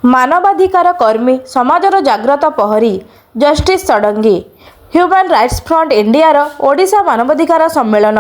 मानवाधिकार कर्मी समाजर जाग्रत पहरी justice Shadangi human rights front India Odisha मानवाधिकार सम्मेलन।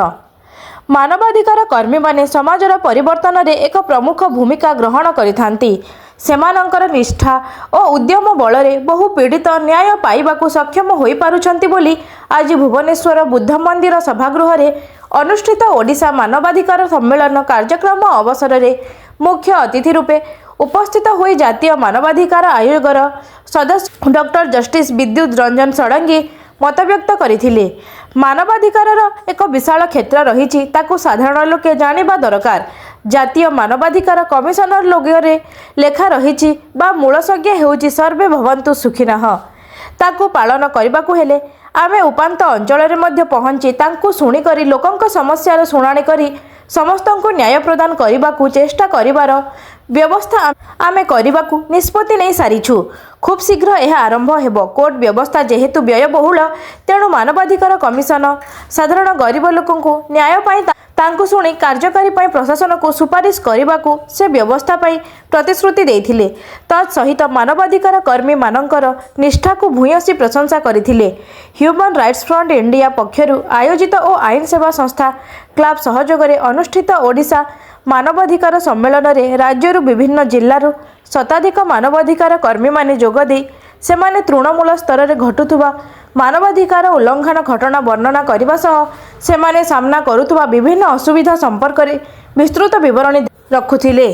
मानवाधिकार कर्मी माने समाजर परिवर्तन रे एक प्रमुख भूमिका ग्रहण करिथांती। सेमानंकर निष्ठा और उद्यम बल रे बहु पीड़ित न्याय पाइबाकु सक्षम होई पारुछंती बोली आज भुवनेश्वर बुद्ध मंदिर सभागृह रे अनुष्ठित ओडिशा मानवाधिकार सम्मेलन कार्यक्रम अवसर रे मुख्य अतिथि रूपे उपस्थित हुई जातीय मानवाधिकार आयोगर सदस्य डॉक्टर जस्टिस विद्युत रंजन षडंगी मतव्यक्त करथिले। मानवाधिकार एक विशाल क्षेत्र रही ताकू साधारण लोके जानिबा दरकार। जातीय मानवाधिकार कमिशनर लोगरे लेखा रही बा मूल संज्ञा हेउची सर्वे भवन्तु सुखिनः। ताकू पालन करबाकू हेले आमे उपांत अंचल रे मध्य पहुंची तांकू सुनी करी लोकंक समस्यार शुणाणी करी समस्तंकु न्याय प्रदान करबाकू चेष्टा करिवार व्यवस्था आमे करबाकू निष्पत्ति नहीं सारिछु। खूब शीघ्र यह आरंभ हेबो। कोर्ट व्यवस्था जेहेतु व्ययबहुल तेणु मानवाधिकार कमिशन साधारण गरीब लोकंकु न्याय पाई तांकु सुनी कार्यकारी पाई प्रशासन को सुपारिश करबाकू से व्यवस्था पाई प्रतिश्रुति देथिले। तत्सहित मानवाधिकार कर्मी मानकर निष्ठा को भूयसी प्रशंसा करथिले। ह्यूमन राइट्स फ्रंट इंडिया पक्षरु आयोजित और आईन सेवा संस्था क्लब सहयोग रे अनुष्ठित ओडिशा मानवाधिकार सम्मेलन रे राज्यरु विभिन्न जिल्लारु शताधिक मानवाधिकार कर्मी माने जोगदे सेमाने तृणमूल स्तर रे घटुथुबा मानवाधिकार उल्लंघन घटना वर्णना करने सह सेमाने सामना करुथुबा विभिन्न असुविधा संपर्क में विस्तृत विवरणी रखुथिले।